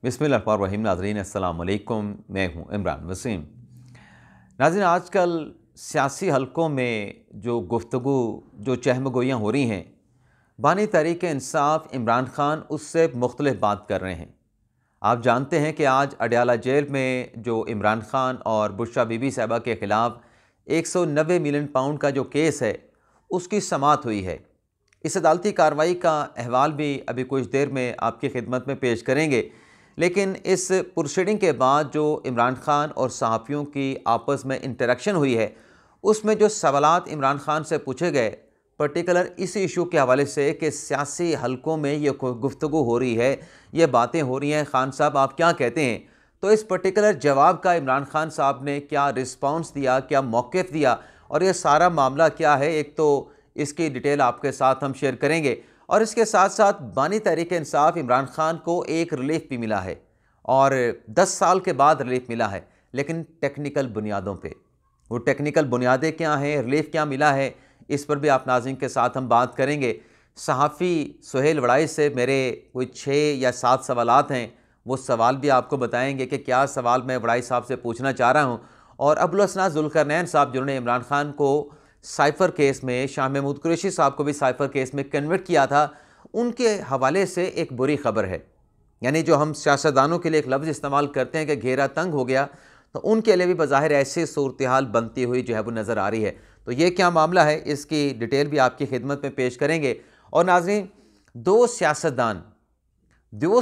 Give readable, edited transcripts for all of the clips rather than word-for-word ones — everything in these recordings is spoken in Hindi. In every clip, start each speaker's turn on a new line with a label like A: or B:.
A: बिस्मिल्लाहिर्रहमानिर्रहीम। नाज़रीन अस्सलाम वालेकुम, मैं हूँ इमरान वसीम। नाज़रीन, आजकल सियासी हलकों में जो गुफ्तगू जो चहमगोइयाँ हो रही हैं, बानी तहरीक इंसाफ इमरान खान उससे मुख्तलिफ बात कर रहे हैं। आप जानते हैं कि आज अडयाला जेल में जो इमरान खान और बुशरा बीबी साहिबा के ख़िलाफ़ 190 मिलियन पाउंड का जो केस है, उसकी समाअत हुई है। इस अदालती कार्रवाई का अहवाल भी अभी कुछ देर में आपकी खिदमत में पेश करेंगे। लेकिन इस प्रोसीडिंग के बाद जो इमरान खान और सहाफ़ियों की आपस में इंटरेक्शन हुई है, उसमें जो सवालात इमरान खान से पूछे गए, पर्टिकुलर इसी इशू के हवाले से कि सियासी हलकों में ये गुफ्तगू हो रही है, ये बातें हो रही हैं, खान साहब आप क्या कहते हैं? तो इस पर्टिकुलर जवाब का इमरान खान साहब ने क्या रिस्पॉन्स दिया, क्या मौक़िफ़ दिया और ये सारा मामला क्या है, एक तो इसकी डिटेल आपके साथ हम शेयर करेंगे। और इसके साथ साथ बानी तहरीक इंसाफ इमरान खान को एक रिलीफ भी मिला है और 10 साल के बाद रिलीफ मिला है, लेकिन टेक्निकल बुनियादों पे। वो टेक्निकल बुनियादें क्या हैं, रिलीफ क्या मिला है, इस पर भी आप नाज़रीन के साथ हम बात करेंगे। सहाफ़ी सुहेल वड़ाई से मेरे कोई 6 या 7 सवालात हैं, वो सवाल भी आपको बताएंगे कि क्या सवाल मैं वड़ाई साहब से पूछना चाह रहा हूँ। और अबुल हसन ज़ुल्करनैन साहब जिन्होंने इमरान खान को साइफ़र केस में, शाह महमूद कुरैशी साहब को भी साइफ़र केस में कन्विक्ट किया था, उनके हवाले से एक बुरी खबर है। यानी जो हम सियासतदानों के लिए एक लफ्ज़ इस्तेमाल करते हैं कि घेरा तंग हो गया, तो उनके लिए भी बज़ाहिर ऐसी सूरत हाल बनती हुई जो है वो नज़र आ रही है। तो ये क्या मामला है, इसकी डिटेल भी आपकी खिदमत में पेश करेंगे। और नाज़रीन, दो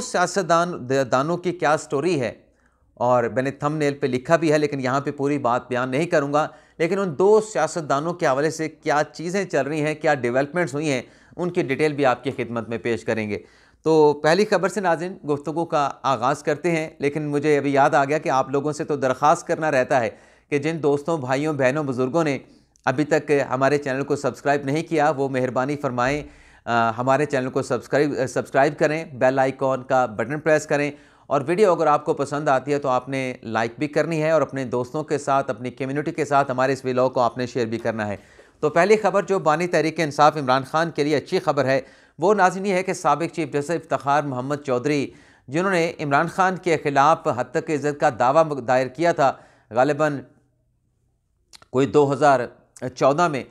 A: सियासतदानों की क्या स्टोरी है, और मैंने थंबनेल पे लिखा भी है, लेकिन यहाँ पे पूरी बात बयान नहीं करूँगा। लेकिन उन दो सियासतदानों के हवाले से क्या चीज़ें चल रही हैं, क्या डेवलपमेंट्स हुई हैं, उनकी डिटेल भी आपकी खिदमत में पेश करेंगे। तो पहली खबर से नाज़रीन गुफ्तगू का आगाज़ करते हैं। लेकिन मुझे अभी याद आ गया कि आप लोगों से तो दरख्वास्त करना रहता है कि जिन दोस्तों, भाइयों, बहनों, बुज़ुर्गों ने अभी तक हमारे चैनल को सब्सक्राइब नहीं किया, वो मेहरबानी फ़रमाएँ हमारे चैनल को सब्सक्राइब करें, बेल आइकॉन का बटन प्रेस करें। और वीडियो अगर आपको पसंद आती है तो आपने लाइक भी करनी है और अपने दोस्तों के साथ, अपनी कम्युनिटी के साथ हमारे इस व्लॉग को आपने शेयर भी करना है। तो पहली खबर जो बानी तहरीक इंसाफ इमरान खान के लिए अच्छी खबर है, वो नाज़रीन ये है कि साबिक़ चीफ जस्टिस इफ्तिखार मोहम्मद चौधरी, जिन्होंने इमरान खान के ख़िलाफ़ हद तक इज़्ज़त का दावा दायर किया था गालिबन कोई 2014 में,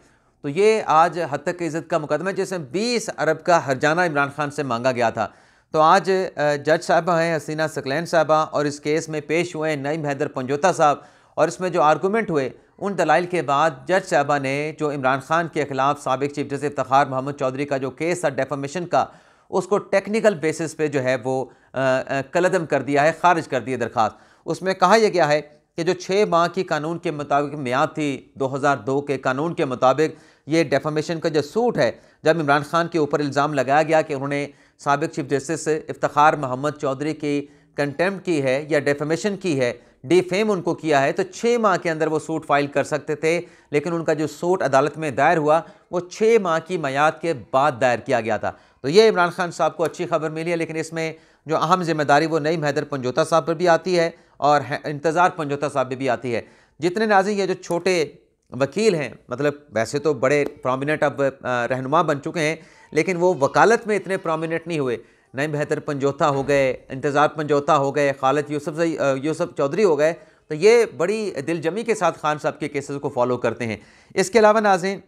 A: तो ये आज हद तक इज़्ज़त का मुकदमा है जिसमें 20 अरब का हर्जाना इमरान खान से मांगा गया था। तो आज जज साहबा हैं हसीना सकलैन साहबा, और इस केस में पेश हुए हैं नईम हैदर पंजोता साहब, और इसमें जो आर्गूमेंट हुए उन दलाइल के बाद जज साहबा ने जो इमरान खान के ख़िलाफ़ साबिक़ चीफ जस्टिस इफ्तिखार मोहम्मद चौधरी का जो केस था डेफामेशन का, उसको टेक्निकल बेसिस पे जो है वो कलअदम कर दिया है, ख़ारिज कर दिया दरख्वास्त। उसमें कहा यह गया है कि जो 6 माह की कानून के मुताबिक मियाद थी, 2002 के कानून के मुताबिक ये डेफामेशन का जो सूट है, जब इमरान खान के ऊपर इल्ज़ाम लगाया गया कि उन्होंने साबिक़ चीफ जस्टिस इफ्तिखार मोहम्मद चौधरी की कंटेम्प्ट की है या डेफामेशन की है, डिफेम उनको किया है, तो 6 माह के अंदर वो सूट फाइल कर सकते थे। लेकिन उनका जो सूट अदालत में दायर हुआ वो 6 माह की मियाद के बाद दायर किया गया था। तो ये इमरान खान साहब को अच्छी खबर मिली है। लेकिन इसमें जो अहम जिम्मेदारी वो नईम हैदर पंजोता साहब पर भी आती है और इंतज़ार पंजोता साहब पर भी आती है। जितने नाज़रीन ये जो छोटे वकील हैं, मतलब वैसे तो बड़े प्रोमिनेंट अब रहनुमा बन चुके हैं, लेकिन वो वकालत में इतने प्रोमिनेंट नहीं हुए। नईम हैदर पंजोता हो गए, इंतज़ार पंजोता हो गए, खालिद यूसुफ चौधरी हो गए, तो ये बड़ी दिलजमी के साथ खान साहब के केसेस को फॉलो करते हैं। इसके अलावा नाज़रीन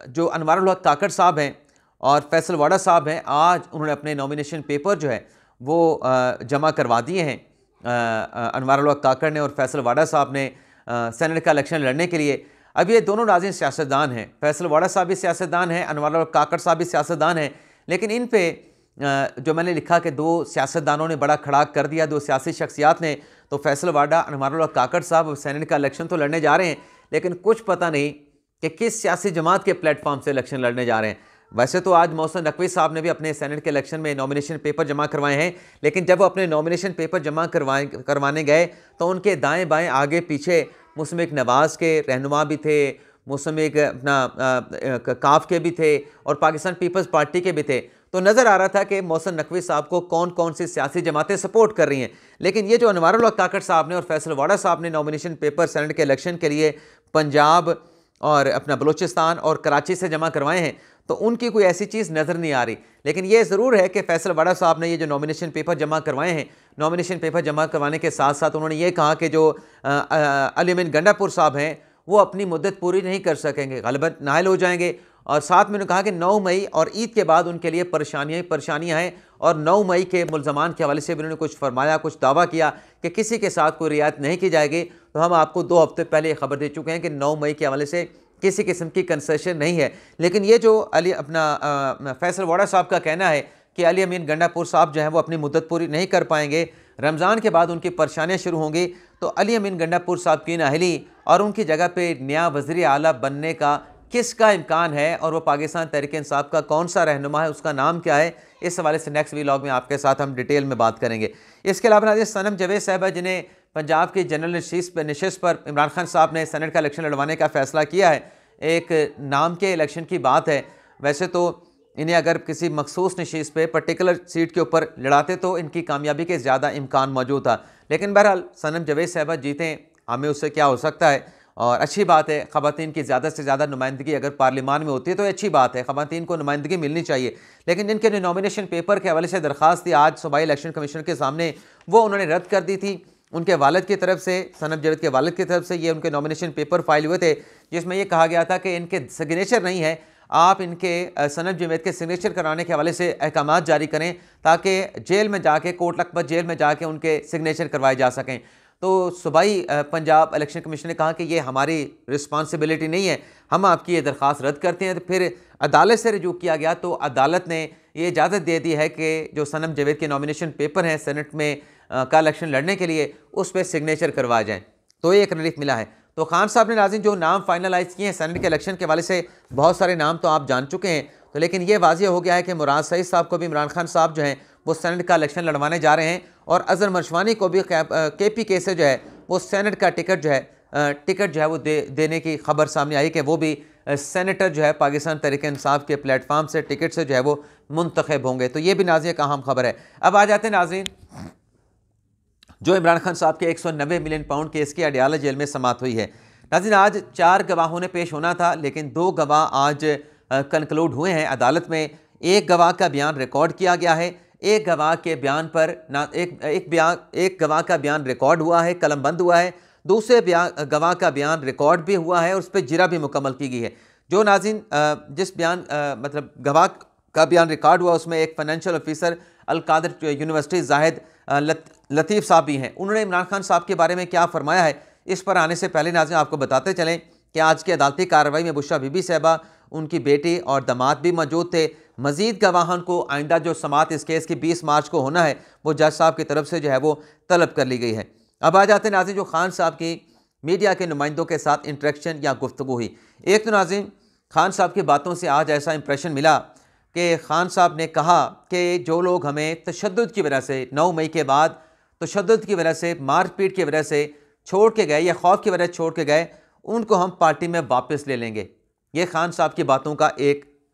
A: जो अनवारुल हक काकड़ साहब हैं और फैसल वाडा साहब हैं, आज उन्होंने अपने नॉमिनेशन पेपर जो है वो जमा करवा दिए हैं। अनवारुल हक काकड़ ने और फैसल वाडा साहब ने सेनेट का इलेक्शन लड़ने के लिए। अब ये दोनों नाज़रीन सियासतदान हैं, फैसल वाडा साहब भी सियासतदान हैं, अनवारुल हक काकड़ साहब भी सियासतदान हैं। लेकिन इन पे जो मैंने लिखा कि दो सियासतदानों ने बड़ा खड़ाक कर दिया, दो सियासी शख्सियात ने। तो फैसल वाडा, अनवारुल हक काकड़ साहब सेनेट का इलेक्शन तो लड़ने जा रहे हैं, लेकिन कुछ पता नहीं कि किस सियासी जमात के प्लेटफॉर्म से इलेक्शन लड़ने जा रहे हैं। वैसे तो आज मोहसिन नकवी साहब ने भी अपने सेनेट के इलेक्शन में नॉमिनेशन पेपर जमा करवाए हैं, लेकिन जब वो अपने नॉमिनेशन पेपर जमा करवाने गए तो उनके दाएँ बाएँ, आगे पीछे मुस्लिम नवाज़ के रहनुमा भी थे, मुस्लिम अपना काफ के भी थे और पाकिस्तान पीपल्स पार्टी के भी थे। तो नज़र आ रहा था कि मोहसिन नकवी साहब को कौन कौन सी सियासी जमातें सपोर्ट कर रही हैं। लेकिन ये जो अनवारुल हक काकड़ साहब ने और फैसल वाडा साहब ने नॉमिनेशन पेपर सेनेट के इलेक्शन के लिए पंजाब और अपना बलूचिस्तान और कराची से जमा करवाए हैं, तो उनकी कोई ऐसी चीज़ नज़र नहीं आ रही। लेकिन ये ज़रूर है कि फैसल वाडा साहब ने ये जो नॉमिनेशन पेपर जमा करवाए हैं, नॉमिनेशन पेपर जमा करवाने के साथ साथ उन्होंने ये कहा कि जो अली अमीन गंडापुर साहब हैं वो अपनी मुद्दत पूरी नहीं कर सकेंगे, ग़ालिबन नाअहल हो जाएंगे। और साथ में उन्होंने कहा कि 9 मई और ईद के बाद उनके लिए परेशानियाँ हैं। और 9 मई के मुल्ज़मान के हवाले से भी उन्होंने कुछ फरमाया, कुछ दावा किया कि किसी के साथ कोई रियायत नहीं की जाएगी। तो हम आपको 2 हफ्ते पहले ये खबर दे चुके हैं कि 9 मई के हवाले से किसी किस्म की कंसेशन नहीं है। लेकिन ये जो फैसल वाडा साहब का कहना है कि अली अमीन गंडापुर साहब जो हैं वो अपनी मुद्दत पूरी नहीं कर पाएंगे, रमज़ान के बाद उनकी परेशानियाँ शुरू होंगी, तो अली अमीन गंडापुर साहब की नाअहली और उनकी जगह पे नया वज़ीर आला बनने का किसका इम्कान है, और वो पाकिस्तान तहरीक इंसाफ का कौन सा रहनुमा है, उसका नाम क्या है, इस हवाले से नेक्स्ट व्लॉग में आपके साथ हम डिटेल में बात करेंगे। इसके अलावा नाज़रीन, सनम जावेद साहबा जिन्हें पंजाब की जनरल नशिस्त पर इमरान खान साहब ने सेनेट का इलेक्शन लड़वाने का फ़ैसला किया है, एक नाम के इलेक्शन की बात है। वैसे तो इन्हें अगर किसी मखसूस नशिस्त पे पर्टिकुलर सीट के ऊपर लड़ाते तो इनकी कामयाबी के ज़्यादा इम्कान मौजूद था। लेकिन बहरहाल सनम जावेद साहबा जीतें, हमें उससे क्या हो सकता है। और अच्छी बात है, ख़वातीन की ज़्यादा से ज़्यादा नुमाइंदगी अगर पार्लियामान में होती है तो अच्छी बात है, ख़वातीन को नुमाइंदगी मिलनी चाहिए। लेकिन जिनके जो नॉमिनेशन पेपर के हवाले से दरख्वास्त थी आज सूबाई इलेक्शन कमीशन के सामने, वो उन्होंने रद्द कर दी थी। उनके वालिद की तरफ से, सनम जावेद के वालिद की तरफ से ये उनके नॉमिनेशन पेपर फाइल हुए थे, जिसमें यह कहा गया था कि इनके सिग्नेचर नहीं है, आप इनके सनम जावेद के सिग्नेचर कराने के हवाले से अहकाम जारी करें ताकि जेल में जाके, कोट लखपत जेल में जाके उनके सिग्नेचर करवाए जा सकें। तो सूबाई पंजाब इलेक्शन कमीशन ने कहा कि ये हमारी रिस्पॉन्सिबिलिटी नहीं है, हम आपकी ये दरख्वास्त रद्द करते हैं। तो फिर अदालत से रजू किया गया, तो अदालत ने ये इजाज़त दे दी है कि जो सनम जावेद के नॉमिनेशन पेपर हैं सेनेट में का इलेक्शन लड़ने के लिए, उस पर सिग्नेचर करवाए जाएँ। तो ये एक रिलीफ मिला है। तो खान साहब ने नाज़रीन जो नाम फाइनलाइज़ किए हैं सेनेट के इलेक्शन के हवाले से, बहुत सारे नाम तो आप जान चुके हैं, तो लेकिन ये वाज़ेह हो गया है कि मुराद सईद साहब को भी इमरान खान साहब जो हैं वो सेनेट का इलेक्शन लड़वाने जा रहे हैं, और अज़हर मशवानी को भी KPK से जो है वो सेनेट का टिकट जो है वो देने की खबर सामने आई कि वो भी सेनेटर जो है पाकिस्तान तहरीक इंसाफ के प्लेटफार्म से टिकट से जो है वो मुंतखब होंगे। तो ये भी नाज़रीन का अहम खबर है। अब आ जाते हैं नाज़रीन, जो इमरान खान साहब के 190 मिलियन पाउंड केस की अडयाला जेल में समाअत हुई है। नाज़रीन, आज 4 गवाहों ने पेश होना था, लेकिन 2 गवाह आज कंक्लूड हुए हैं अदालत में। एक गवाह का बयान रिकॉर्ड किया गया है, एक गवाह के बयान पर एक गवाह का बयान रिकॉर्ड हुआ है, कलमबंद हुआ है, दूसरे गवाह का बयान रिकॉर्ड भी हुआ है और उस पर जिरा भी मुकम्मल की गई है। जो नाज़रीन जिस बयान मतलब गवाह का बयान रिकॉर्ड हुआ, उसमें एक financial officer Al Qadir university Zahid Latif साहब भी हैं। उन्होंने इमरान खान साहब के बारे में क्या फरमाया है, इस पर आने से पहले नाज़रीन आपको बताते चलें कि आज की अदालती कार्रवाई में बुशरा बीबी साहबा, उनकी बेटी और दामाद भी मौजूद थे। मज़ीद गवाहान को आइंदा जो समाअत इस केस की 20 मार्च को होना है, वो जज साहब की तरफ से जो है वो तलब कर ली गई है। अब आ जाते हैं नाज़रीन जो खान साहब की मीडिया के नुमाइंदों के साथ इंटरेक्शन या गुफ्तगू हुई। एक तो नाज़रीन खान साहब की बातों से आज ऐसा इंप्रेशन मिला कि खान साहब ने कहा कि जो लोग हमें तशद्दुद की वजह से 9 मई के बाद तशद्दुद की वजह से, मारपीट की वजह से छोड़ के गए या खौफ की वजह से छोड़ के गए, उनको हम पार्टी में वापस ले लेंगे। ये खान साहब की बातों का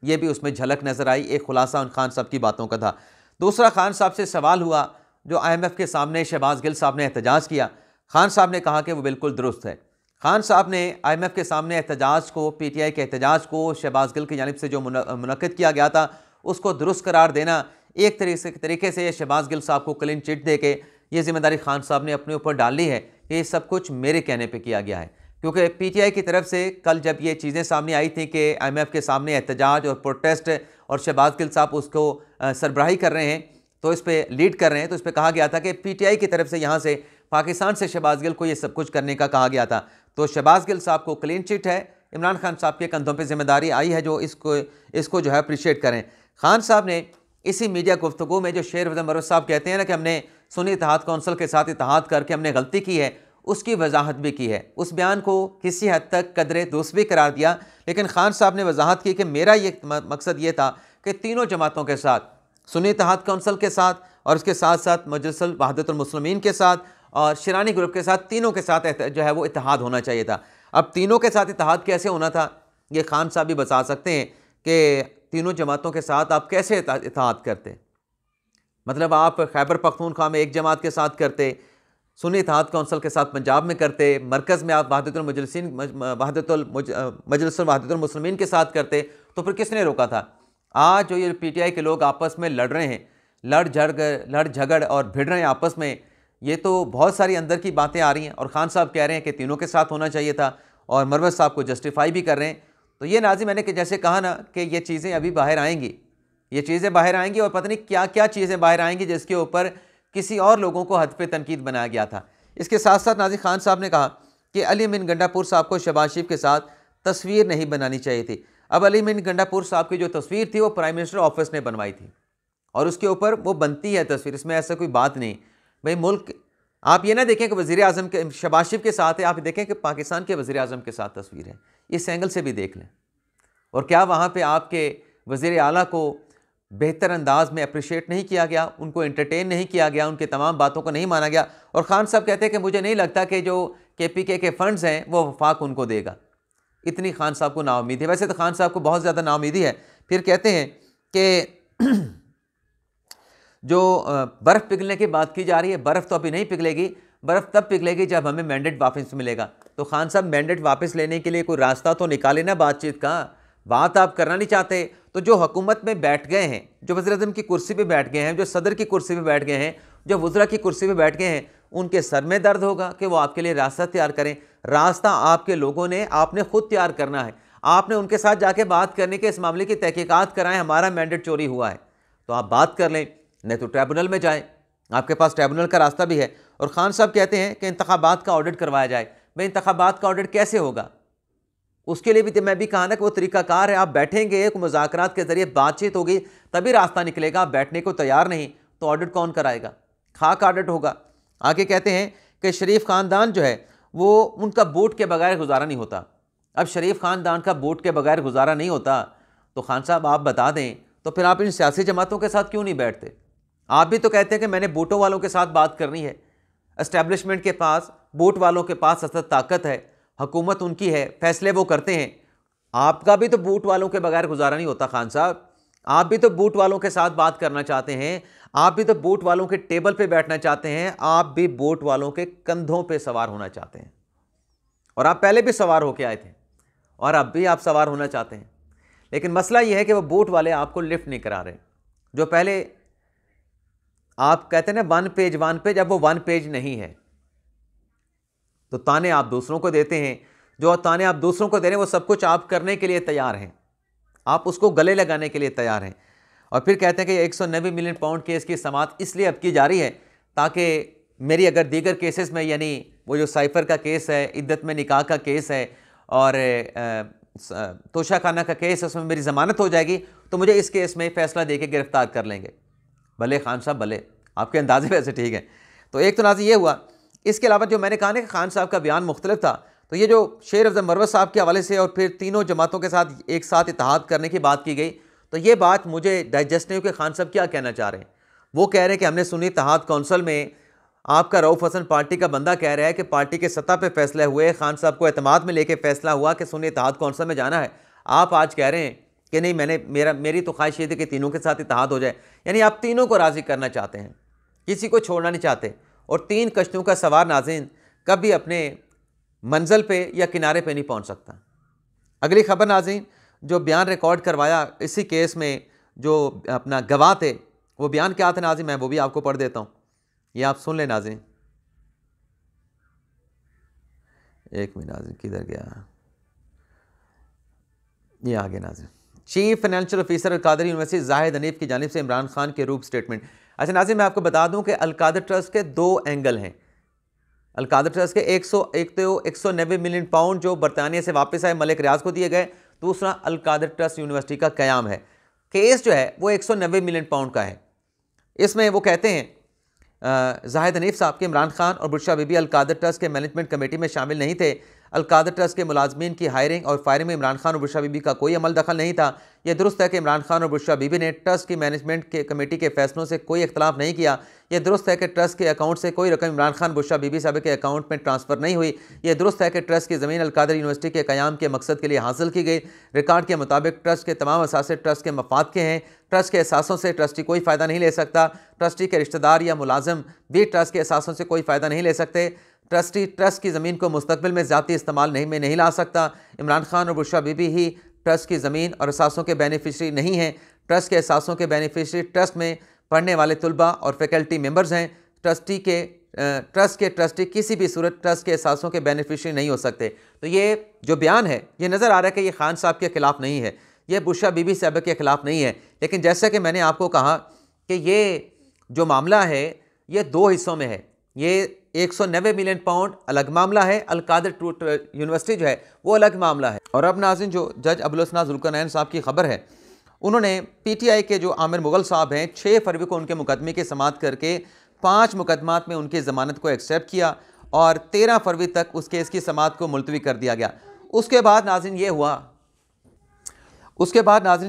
A: ये भी उसमें झलक नज़र आई, एक खुलासा उन खान साहब की बातों का था। दूसरा, खान साहब से सवाल हुआ, जो IMF के सामने शहबाज गिल साहब ने एहतजाज किया, खान साहब ने कहा कि वो बिल्कुल दुरुस्त है। खान साहब ने IMF के सामने एहतजाज को, PTI के एहतजाज को शहबाज गिल की जानिब से जो मुनक़िद किया गया था, उसको दुरुस्त करार देना, एक तरीके से शहबाज गिल साहब को क्लीन चिट दे के ये जिम्मेदारी खान साहब ने अपने ऊपर डाल ली है कि ये सब कुछ मेरे कहने पे किया गया है। क्योंकि PTI की तरफ से कल जब ये चीज़ें सामने आई थी कि IMF के सामने एहतजाज और प्रोटेस्ट और शहबाज गिल साहब उसको सरबराही कर रहे हैं, तो इस पर लीड कर रहे हैं, तो इस पर कहा गया था कि PTI की तरफ से यहाँ से पाकिस्तान से शहबाज गिल को ये सब कुछ करने का कहा गया था। तो शहबाज गिल साहब को क्लीन चिट है, इमरान खान साहब के कंधों पर जिम्मेदारी आई है, जो इसको जो है अप्रिशिएट करें। खान साहब ने इसी मीडिया गुफ्तगू में जो शेर वज़न मरवत साहब कहते हैं ना कि हमने सुन्नी इत्तेहाद कौंसिल के साथ इत्तेहाद करके हमने गलती की है, उसकी वजाहत भी की है। उस बयान को किसी हद तक कदरे दुरुस्त भी करार दिया, लेकिन खान साहब ने वजाहत की कि मेरा ये मकसद ये था कि तीनों जमातों के साथ, सुन्नी इत्तेहाद कौंसिल के साथ और उसके साथ साथ मजलिस वहदतुल मुस्लिमीन के साथ और शिरानी ग्रुप के साथ, तीनों के साथ जो है वो इत्तेहाद होना चाहिए था। अब तीनों के साथ इत्तेहाद कैसे होना था, ये खान साहब भी बता सकते हैं कि तीनों जमातों के साथ आप कैसे इत्तेहाद करते। मतलब आप खैबर पख्तूनख्वा में एक जमात के साथ करते, सुन्नी इत्तेहाद कौंसिल के साथ पंजाब में करते, मरकज़ में आप वहदतुल मुस्लिमीन के साथ करते, तो फिर किसने रोका था? आज जो ये PTI के लोग आपस में लड़ रहे हैं, लड़ झगड़ और भिड़ रहे हैं आपस में, ये तो बहुत सारी अंदर की बातें आ रही हैं। और खान साहब कह रहे हैं कि तीनों के साथ होना चाहिए था, और मरवत साहब को जस्टिफाई भी कर रहे हैं। तो ये नाज़िम, मैंने कि जैसे कहा ना कि ये चीज़ें अभी बाहर आएंगी, ये चीज़ें बाहर आएंगी, और पता नहीं क्या क्या चीज़ें बाहर आएंगी जिसके ऊपर किसी और लोगों को हद पे तनकीद बनाया गया था। इसके साथ साथ नाज़िम खान साहब ने कहा कि अली अमीन गंडापुर साहब को शहबाज शरीफ के साथ तस्वीर नहीं बनानी चाहिए थी। अब अली अमीन गंडापुर साहब की जो तस्वीर थी वो प्राइम मिनिस्टर ऑफिस ने बनवाई थी, और उसके ऊपर वो बनती है तस्वीर, इसमें ऐसा कोई बात नहीं। भाई मुल्क, आप ये ना देखें कि वज़ीर आज़म के शहबाज शरीफ के साथ है, आप देखें कि पाकिस्तान के वज़ीर आज़म के साथ तस्वीर है, इस एंगल से भी देख लें। और क्या वहाँ पे आपके वज़ीर आला को बेहतर अंदाज में अप्रिशिएट नहीं किया गया, उनको एंटरटेन नहीं किया गया, उनके तमाम बातों को नहीं माना गया? और खान साहब कहते हैं कि मुझे नहीं लगता कि जो KPK के फंड्स हैं वो वफाक उनको देगा। इतनी खान साहब को नाउमीदी है। वैसे तो खान साहब को बहुत ज़्यादा नाउमीदी है। फिर कहते हैं कि जो बर्फ़ पिघलने की बात की जा रही है, बर्फ़ तो अभी नहीं पिघलेगी, बर्फ़ तब पिघलेगी जब हमें मैंडेट वापस मिलेगा। तो खान साहब मैंडेट वापस लेने के लिए कोई रास्ता तो निकाले ना बातचीत का। बात आप करना नहीं चाहते तो जो हुकूमत में बैठ गए हैं, जो वज़ीर-ए-आज़म की कुर्सी पे बैठ गए हैं, जो सदर की कुर्सी पे बैठ गए हैं, जो वज़रा की कुर्सी पे बैठ गए हैं, उनके सर में दर्द होगा कि वो आपके लिए रास्ता तैयार करें। रास्ता आपके लोगों ने, आपने खुद तैयार करना है। आपने उनके साथ जाके बात करने के, इस मामले की तहकीकात कराएं, हमारा मैंडेट चोरी हुआ है तो आप बात कर लें, नहीं तो ट्रिब्यूनल में जाएं, आपके पास ट्रिब्यूनल का रास्ता भी है। और खान साहब कहते हैं कि इंतखाबात का ऑडिट करवाया जाए। भाई इंतखाबात का ऑडिट कैसे होगा? उसके लिए भी तो मैं भी कहा ना कि वो तरीकाकार है, आप बैठेंगे, एक मुज़ाकरात के ज़रिए बातचीत होगी तभी रास्ता निकलेगा। आप बैठने को तैयार नहीं तो ऑडिट कौन कराएगा? खाक ऑडिट होगा। आगे कहते हैं कि शरीफ ख़ानदान जो है वो, उनका वोट के बगैर गुजारा नहीं होता। अब शरीफ ख़ानदान का वोट के बगैर गुजारा नहीं होता तो खान साहब आप बता दें, तो फिर आप इन सियासी जमातों के साथ क्यों नहीं बैठते? आप भी तो कहते हैं कि मैंने वोटों वालों के साथ बात करनी है। एस्टेब्लिशमेंट के पास, वोट वालों के पास असद ताकत है, हुकूमत उनकी है, फैसले वो करते हैं। आपका भी तो वोट वालों के बगैर गुजारा नहीं होता खान साहब। आप भी तो वोट वालों के साथ बात करना चाहते हैं, आप भी तो वोट वालों के टेबल पे बैठना चाहते हैं, आप भी वोट वालों के कंधों पे सवार होना चाहते हैं। और आप पहले भी सवार होके आए थे और अब भी आप सवार होना चाहते हैं। लेकिन मसला यह है कि वो वोट वाले आपको लिफ्ट नहीं करा रहे। जो पहले आप कहते हैं ना वन पेज, अब वो वन पेज नहीं है। तो ताने आप दूसरों को देते हैं, जो ताने आप दूसरों को दे रहे हैं वो सब कुछ आप करने के लिए तैयार हैं, आप उसको गले लगाने के लिए तैयार हैं। और फिर कहते हैं कि 190 मिलियन पाउंड केस की समाअत इसलिए अब की जा रही है ताकि मेरी अगर दीगर केसेस में, यानी वो जो साइफर का केस है, इद्दत में निकाह का केस है और तोशा खाना का केस है, उसमें मेरी ज़मानत हो जाएगी तो मुझे इस केस में फ़ैसला दे के गिरफ्तार कर लेंगे। भले खान साहब भले, आपके अंदाजे वैसे ठीक है। तो एक तो नाज़ी ये हुआ। इसके अलावा जो मैंने कहा ना कि खान साहब का बयान मुख्तलिफ था, तो ये जो शेर अफजल मरवत साहब के हवाले से और फिर तीनों जमातों के साथ एक साथ इत्तेहाद करने की बात की गई, तो ये बात मुझे डाइजेस्ट नहीं हुई कि खान साहब क्या कहना चाह रहे हैं। वो कह रहे हैं कि हमने सुन्नी इत्तेहाद कौंसिल में, आपका रऊफ़ हसन पार्टी का बंदा कह रहा है कि पार्टी के सतह पे फैसले हुए, खान साहब को एतमाद में लेके फैसला हुआ कि सुन्नी इत्तेहाद कौंसिल में जाना है। आप आज कह रहे हैं कि नहीं, मेरी तो ख्वाहिश ये थी कि तीनों के साथ इत्तेहाद हो जाए। यानी आप तीनों को राज़ी करना चाहते हैं, किसी को छोड़ना नहीं चाहते। और 3 कश्तियों का सवार नाज़रीन कभी अपने मंजिल पे या किनारे पे नहीं पहुंच सकता। अगली खबर नाज़रीन, जो बयान रिकॉर्ड करवाया इसी केस में जो अपना गवाह थे, वो बयान क्या था नाज़रीन, मैं वो भी आपको पढ़ देता हूँ, ये आप सुन लें नाज़रीन। एक मिनट नाज़रीन, किधर गया, ये आगे नाज़रीन। Chief financial officer Al Qadir university Zahid Hanif की जानिब से इमरान खान के रूप स्टेटमेंट। अच्छा नाज़रीन, मैं आपको बता दूं कि अलकादर ट्रस्ट के 2 एंगल हैं। अलकादर ट्रस्ट के 190 मिलियन पाउंड जो बरतानिया से वापस आए, मलिक रियाज को दिए गए। दूसरा अलकादर ट्रस्ट यूनिवर्सिटी का क़याम है। केस जो है वो 190 मिलियन पाउंड का है। इसमें वो कहते हैं जाहिद हनीफ साहब के इमरान खान और बुशरा बीबी अलकादर ट्रस्ट के मैनेजमेंट कमेटी में शामिल नहीं थे। अलकादर ट्रस्ट के मुलाजमीन की हायरिंग और फायरिंग में इमरान खान और बुशरा बीबी का कोई अमल दखल नहीं था। यह दुरुस्त है कि इमरान खान और बुशरा बीबी ने ट्रस्ट की मैनेजमेंट के कमेटी के फैसलों से कोई इख्तलाफ नहीं किया। ये दुरुस्त है कि ट्रस्ट के अकाउंट से कोई रकम इमरान खान बुशरा बीबी साहब के अकाउंट में ट्रांसफ़र नहीं हुई। ये दुरुस्त है कि ट्रस्ट की ज़मीन अलकादर यूनिवर्सिटी के क़याम के मकसद के लिए हासिल की गई। रिकॉर्ड के मुताबिक ट्रस्ट के तमाम असासे ट्रस्ट के मफाद के हैं। ट्रस्ट के असासों से ट्रस्टी कोई फ़ायदा नहीं ले सकता। ट्रस्टी के रिश्तेदार या मुलाजिम भी ट्रस्ट के असासों से कोई फ़ायदा नहीं ले सकते। ट्रस्टी ट्रस्ट की ज़मीन को मुस्तकबिल में ज़्यादती इस्तेमाल नहीं ला सकता। इमरान खान और बुशरा बीबी ही ट्रस्ट की ज़मीन और असासों के बेनिफिशरी नहीं हैं। ट्रस्ट के असासों के बेनिफिशरी ट्रस्ट में पढ़ने वाले तलबा और फैकल्टी मेंबर्स हैं। ट्रस्ट के ट्रस्टी किसी भी सूरत ट्रस्ट के असासों के बेनिफिशरी नहीं हो सकते। तो ये जो बयान है ये नज़र आ रहा है कि ये खान साहब के ख़िलाफ़ नहीं है, ये बुशरा बीबी साहब के ख़िलाफ़ नहीं है। लेकिन जैसा कि मैंने आपको कहा कि ये जो मामला है ये दो हिस्सों में है। ये 190 मिलियन पाउंड अलग मामला है, अलकादर यूनिवर्सिटी जो है वो अलग मामला है। और अब नाज़रीन, जो जज अबुल हसन जुल्करनैन साहब की खबर है, उन्होंने पीटीआई के जो आमिर मुगल साहब हैं 6 फरवरी को उनके मुकदमे की समाअत करके 5 मुकदमात में उनकी ज़मानत को एक्सेप्ट किया और 13 फरवरी तक उस केस की समाअत को मुलतवी कर दिया गया। उसके बाद नाज़रीन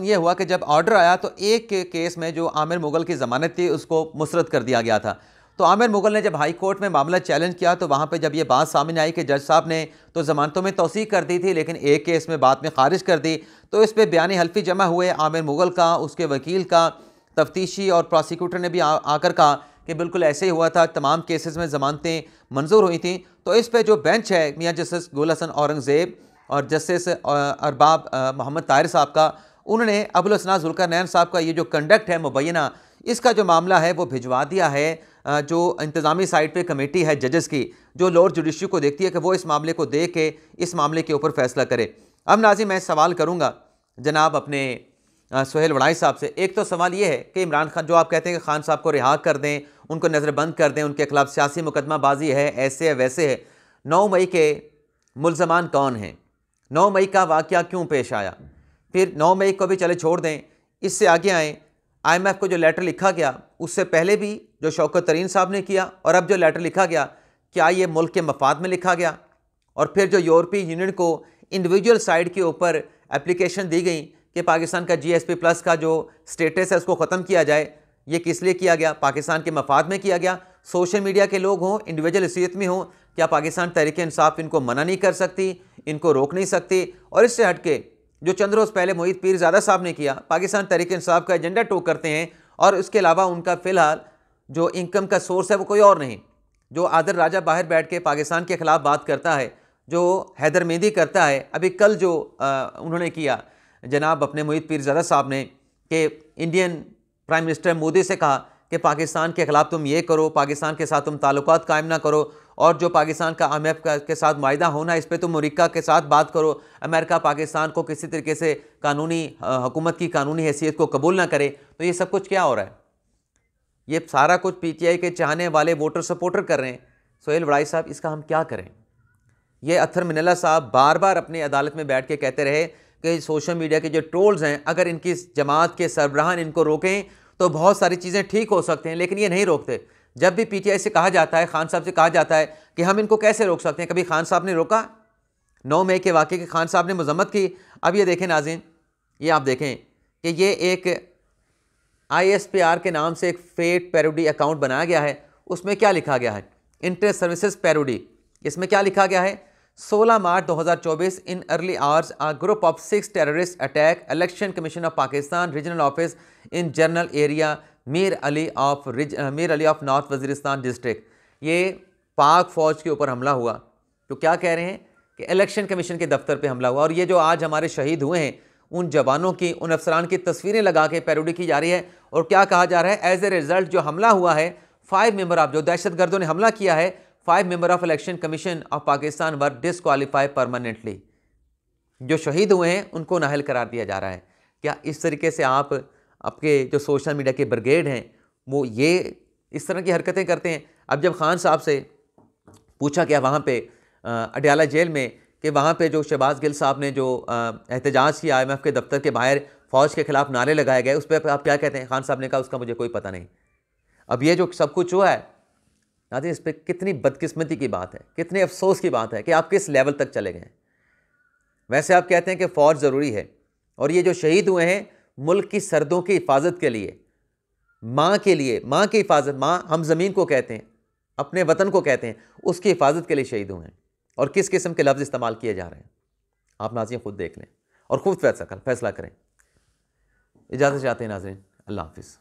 A: ये हुआ कि जब ऑर्डर आया तो एक के केस में जो आमिर मुगल की ज़मानत थी उसको मुस्तरद कर दिया गया था। तो आमिर मुगल ने जब हाई कोर्ट में मामला चैलेंज किया तो वहाँ पे जब ये बात सामने आई कि जज साहब ने तो ज़मानतों में तौसीक कर दी थी लेकिन एक केस में बाद में खारिज कर दी, तो इस पर बयानी हल्फी जमा हुए आमिर मुगल का, उसके वकील का, तफ्तीशी और प्रोसिक्यूटर ने भी आकर कहा कि बिल्कुल ऐसे ही हुआ था, तमाम केसेस में ज़मानतें मंजूर हुई थी। तो इस पर जो बेंच है मियाँ जस्टिस गुल हसन औरंगज़ेब और जस्टिस अरबाब मोहम्मद ताहिर साहब का, उन्होंने अबुल हसन जुल्करनैन साहब का ये जो कंडक्ट है मुबैना, इसका जो मामला है वो भिजवा दिया है जो इंतज़ामी साइड पे कमेटी है जजेस की, जो लॉर्ड जुडिशरी को देखती है कि वो इस मामले को देख के इस मामले के ऊपर फैसला करे। अब नाज़रीन, मैं सवाल करूँगा जनाब अपने सुहेल वड़ाई साहब से। एक तो सवाल ये है कि इमरान खान, जो आप कहते हैं कि खान साहब को रिहा कर दें, उनको नज़रबंद कर दें, उनके खिलाफ सियासी मुकदमाबाजी है, ऐसे है वैसे है, 9 मई के मुल्ज़मान कौन हैं? 9 मई का वाक़या क्यों पेश आया? फिर 9 मई को भी चले छोड़ दें, इससे आगे आएँ, IMF को जो लेटर लिखा गया उससे पहले भी जो शौकत तरीन साहब ने किया और अब जो लेटर लिखा गया, क्या ये मुल्क के मफाद में लिखा गया? और फिर जो यूरोपीय यूनियन को इंडिविजुअल साइड के ऊपर एप्लीकेशन दी गई कि पाकिस्तान का GSP प्लस का जो स्टेटस है उसको ख़त्म किया जाए, ये किस लिए किया गया? पाकिस्तान के मफाद में किया गया। सोशल मीडिया के लोग हों, इंडिविजुअल हैसियत में हों, क्या पाकिस्तान तहरीक इंसाफ इनको मना नहीं कर सकती, इनको रोक नहीं सकती? और इससे हट के जो चंद रोज़ पहले मोहित पीरज़ादा साहब ने किया, पाकिस्तान तहरीक इंसाफ का एजेंडा टोक करते हैं और उसके अलावा उनका फ़िलहाल जो इनकम का सोर्स है वो कोई और नहीं। जो आदर राजा बाहर बैठ के पाकिस्तान के ख़िलाफ़ बात करता है, जो हैदर मेहंदी करता है, अभी कल जो उन्होंने किया जनाब अपने मोहित पीरज़ादा साहब ने कि इंडियन प्राइम मिनिस्टर मोदी से कहा कि पाकिस्तान के ख़िलाफ़ तुम ये करो, पाकिस्तान के साथ तुम ताल्लुकात कायम ना करो, और जो पाकिस्तान का IMF के साथ मायदा होना इस पर तुम अमेरिका के साथ बात करो, अमेरिका पाकिस्तान को किसी तरीके से कानूनी हुकूमत की कानूनी हैसियत को कबूल ना करे। तो ये सब कुछ क्या हो रहा है? ये सारा कुछ PTI के चाहने वाले वोटर सपोर्टर कर रहे हैं। सुहेल वड़ाई साहब, इसका हम क्या करें? ये अत्थर मिनल्ला साहब बार बार अपनी अदालत में बैठ के कहते रहे कि सोशल मीडिया के जो ट्रोल्स हैं, अगर इनकी जमात के सरबराहान इनको रोकें तो बहुत सारी चीज़ें ठीक हो सकते हैं, लेकिन ये नहीं रोकते। जब भी PTI से कहा जाता है, खान साहब से कहा जाता है कि हम इनको कैसे रोक सकते हैं, कभी खान साहब ने रोका? 9 मई के वाक़े की खान साहब ने मजम्मत की। अब ये देखें नाज़रीन, ये आप देखें कि ये एक ISPR के नाम से एक फेक पैरोडी अकाउंट बनाया गया है। उसमें क्या लिखा गया है? Inter services parody. इसमें क्या लिखा गया है? 16 मार्च 2024 in early hours a group of 6 terrorist attack election commission of Pakistan regional office in general area Mir Ali of north Waziristan district. ये पाक फ़ौज के ऊपर हमला हुआ। तो क्या कह रहे हैं कि इलेक्शन कमीशन के दफ्तर पे हमला हुआ, और ये जो आज हमारे शहीद हुए हैं उन जवानों की, उन अफसरान की तस्वीरें लगा के पैरोडी की जा रही है। और क्या कहा जा रहा है? एज ए रिजल्ट जो हमला हुआ है, 5 मेंबर ऑफ, जो दहशतगर्दों ने हमला किया है, 5 member of election commission of Pakistan were disqualify permanently. जो शहीद हुए हैं उनको नाअहल करार दिया जा रहा है। क्या इस तरीके से आप आपके जो सोशल मीडिया के ब्रिगेड हैं वो ये इस तरह की हरकतें करते हैं? अब जब खान साहब से पूछा गया वहाँ पे अडयाला जेल में कि वहाँ पे जो शहबाज गिल साहब ने जो एहतजाज किया IMF के दफ्तर के बाहर, फ़ौज के ख़िलाफ़ नारे लगाए गए, उस पर आप क्या कहते हैं? खान साहब ने कहा उसका मुझे कोई पता नहीं। अब ये जो सब कुछ हुआ है नाज़रीन, इस पर कितनी बदकिस्मती की बात है, कितने अफसोस की बात है कि आप किस लेवल तक चले गए। वैसे आप कहते हैं कि फ़ौज ज़रूरी है, और ये जो शहीद हुए हैं मुल्क की सरहदों की हिफाजत के लिए, माँ के लिए, माँ की हिफाजत, माँ हम ज़मीन को कहते हैं, अपने वतन को कहते हैं, उसकी हिफाजत के लिए शहीद हुए हैं। और किस किस्म के लफ्ज़ इस्तेमाल किए जा रहे हैं आप नाज़रीन खुद देख लें और खुद फैसला करें। इजाज़त चाहते हैं नाज़रीन, अल्लाह हाफ़िज़।